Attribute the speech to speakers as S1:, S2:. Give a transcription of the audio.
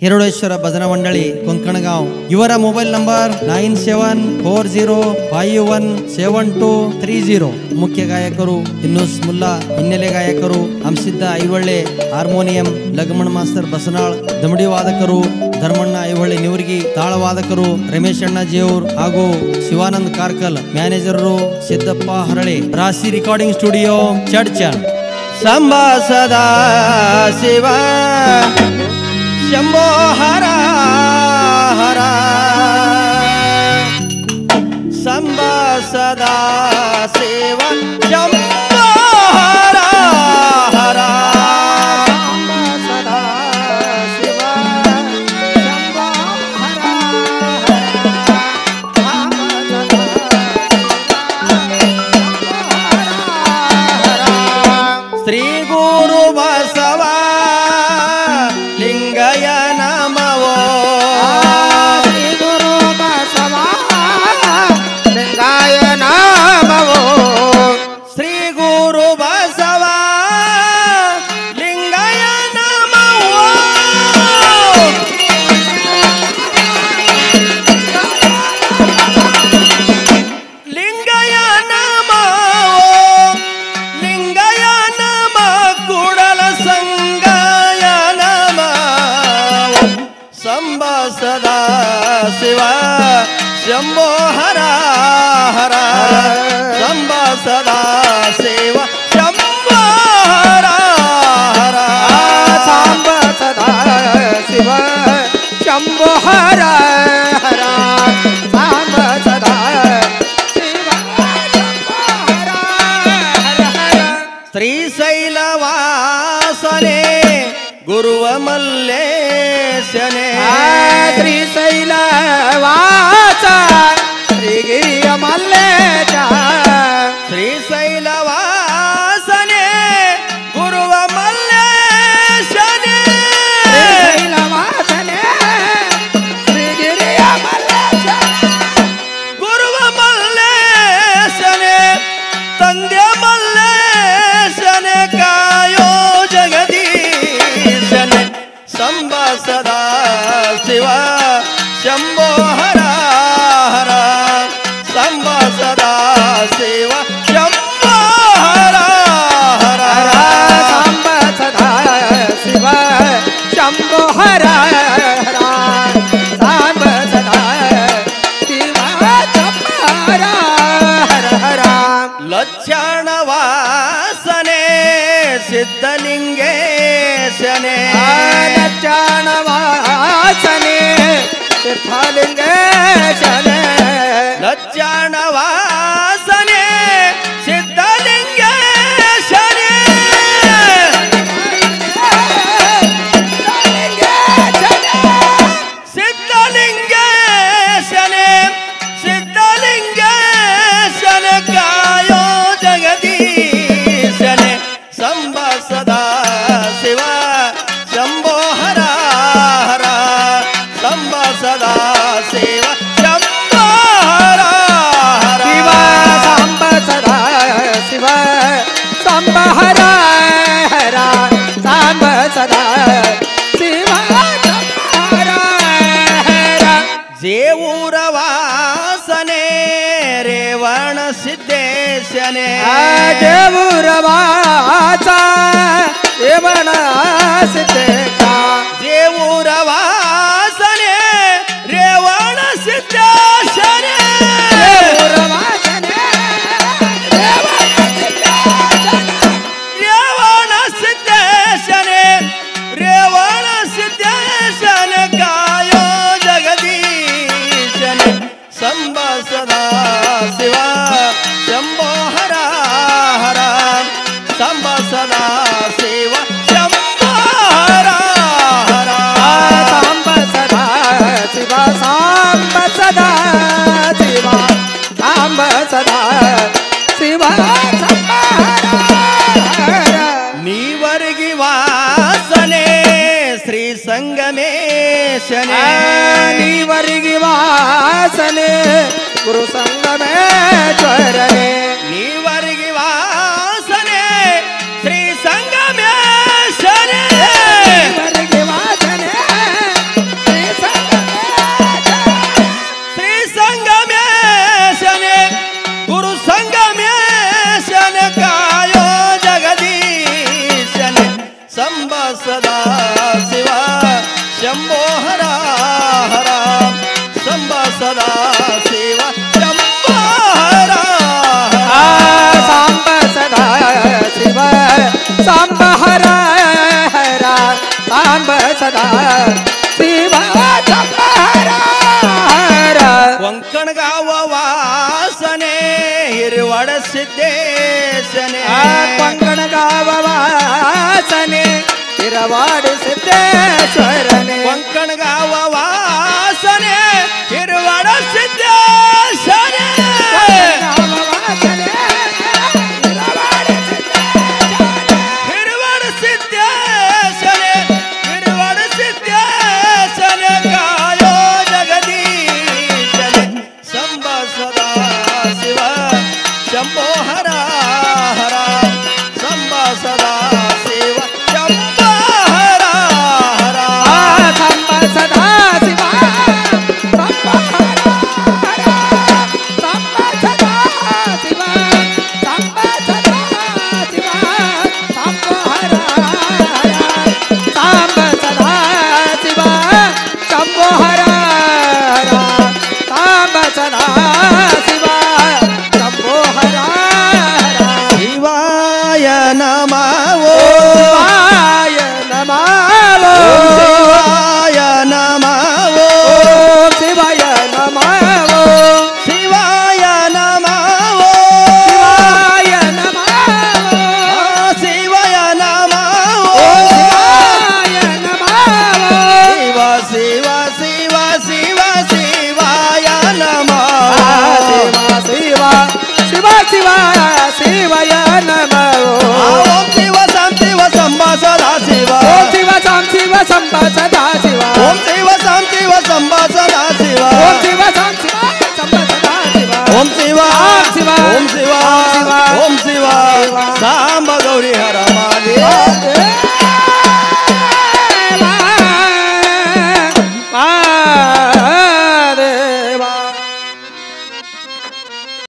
S1: हिरडेश्वर भजना मंडळी कोंकणगाव ಇವರ ಮೊಬೈಲ್ ನಂಬರ್ 9740517230 ಮುಖ್ಯ ಗಾಯಕರು ಇನ್ನೂಸ್ ಮುಲ್ಲಾ ಹಿನ್ನೆಲೆ ಗಾಯಕರು ಹಂಸಿದ್ದ ಐವಳ್ಳೆ ಹಾರ್ಮೋನಿಯಂ ಲಗಮಣ ಮಾಸ್ತರ್ ಬಸನಾಳ್ ದಮಡಿ ವಾದಕರು ಧರ್ಮಣ್ಣ ಐವಳ್ಳಿ ನಿವರ್ಗಿ ತಾಳ ವಾದಕರು ರಮೇಶ್ ಅಣ್ಣ ಜೇವೂರ್ ಹಾಗೂ ಶಿವಾನಂದ್ ಕಾರ್ಕಲ್ ಮ್ಯಾನೇಜರ್ ಸಿದ್ದಪ್ಪ ಹರಳೆ ರಾಶಿ ರೆಕಾರ್ಡಿಂಗ್ ಸ್ಟುಡಿಯೋ ಚಡ್ಚನ್ ಸಂಬಾ ಸದಾ ಶಿವ ಶಂಭೋ ಹರ ಹರ ಸಂಬಾ ಸದಾ ಶಿವ ಶಂಭೋ ಹರ ಹರ ಸಂಬಾ ಸದಾ ಶಿವ ಶಂಭೋ ಹರ ಹರ ಶ್ರೀ ಗುರು ಬಸವ ಲಿಂಗಯ ನಮವೋ ಶ್ರೀ ಗುರು ಬಸವ ಲಿಂಗಾಯ ನಮವೋ ಶ್ರೀ ಗುರು ಬಸವ ಲಿಂಗಾಯ ನಮವೋ ಲಿಂಗಾಯ ನಮವೋ ಲಿಂಗಾಯ ನಮ ಕೂಡಲ ಸಂಗಾಯ ಸಂಬಾ ಸದಾ ಶಿವ ಶಂಭೋ ಹರ ಹರ ಸಂಬಾ ಸದಾ ಶಿವ ಶಂಭೋ ಹರ ಹರ ಸಂಬಾ ಸದಾ ಶಿವ ಶಂಭೋ ಹರ ಹರ ಸಂಬಾ ಸದಾ ಶಿವ ಶಂಭೋ ಹರ ಹರ ಶ್ರೀಶೈಲವಾಸನೆ ಗುರುವ ಮಲ್ಲೇಶನೆ ಶ್ರೀಶೈಲವಾಸ ಶ್ರೀಗಿರಿಯ ಮಲ್ಲೇಶ ಶ್ರೀಶೈಲವಾಸನೆ ಗುರುವ ಮಲ್ಲೇಶನೆ ಶ್ರೀಶೈಲವಾಸನೆ ಶ್ರೀಗಿರಿಯ ಮಲ್ಲೇಶ ಗುರುವ ಮಲ್ಲೇಶನೆ ತಂದೆ ಮಲ್ಲೇಶನೆ ಕಾಯೋ ಜಗದೀಶನೆ ಸಂಬಾ ಸದಾ ಶಿವ ಶಂಭೋ ಹರ ಹರ ಸಂಬಾ ಸದಾ ಶಿವ ಶಂಭೋ ಹರ ಹರ ಸಂಬಾ ಸದಾ ಶಿವ ಶಂಭೋ ಹರ ಹರ ಸಂಬಾ ಸದಾ ಶಿವ ಶಂಭೋ ಹರ ಹರ ಹರ ಲಕ್ಷಣವಾಸನೆ ಸಿದ್ಧಲಿಂಗೇಶನೆ ಲಕ್ಷಣವಾಸನೆ ಸಿದ್ಧಲಿಂಗೇಶನೆ ಲಕ್ಷಣವಾಸನೆ ಸಿದ್ಧಲಿಂಗೇಶನೆ ಸಿದ್ಧಲಿಂಗೇಶನೆ ಸಿದ್ಧಲಿಂಗೇಶನೆ ಕಾಯೋ ಜಗದೀಶನೆ ಸಂಬಾ ಸದಾ ಶಿವ ಶಂಭೋ ಹರ ಹರ ಸಂಬಾ ಸದಾ ಶಿವ ಶಂಭೋ ಹರ ಹರ ಶಿವ ಸಂಬಾ ಸದಾ ಶಿವ ಶಂಭೋ ಹರ ಹರ ಸಂಬಾ ಸದಾ ಶಿವ ಶಂಭೋ ಹರ ಹರ ಜೇವೂರ ವಾಸನೆ ರೇವಣ ಸಿದ್ದೇಶನೆ ಜೇವೂರ ವಾಸ ರೇವಣ ಸಿದ್ದೇಶ ಜೇವೂರ ವಾಸನೆ ರೇವಣ ಸಿದ್ದೇಶನೆ ಜೇವೂರ ವಾಸನೆ ರೇವಣ ಸಿದ್ದೇಶನೆ ರೇವಣ ಸಿದ್ದೇಶನೆ ಕಾಯೋ ಜಗದೀಶನೆ ಸಂಬಾ ಸದಾ ಶಿವ ಶಂಭೋ ಹರ ಹರ ಸಂಬಾ ಸದಾ ಶಿವ ಶಂಭೋ ಹರ ಹರ ಸಂಬಾ ಸದಾ ಶಿವ ಸಂಬಾ ಸದಾ ಶಿವ ಸಂಬಾ ಸದಾ ಶಿವ ಸಂಬಾ ಹರ ನೀವರ್ಗಿ ವಾಸನೆ ಶ್ರೀ ಸಂಗಮೇಶನೆ ನೀವರ್ಗಿ ವಾಸನೆ ಗುರು ಸಂಗಮೇಶ್ವರನೆ ನೀವರ್ಗಿ ವಾಸನೆ ಶ್ರೀ ಸಂಗಮೇಶ್ವರನೆ ನೀವರ್ಗಿ ವಾಸನೆ शंभो हरा हरा शंभ सदा शिव शंभो हरा
S2: सांब सदा शिव सांब हरा हरा सांब सदा शिव सांब हरा हरा
S1: ಕೊಂಕಣ गाव वासने हिरवड सिद्धेशने
S2: ಕೊಂಕಣ गाव वासने हिरवड सिद्धेश्वर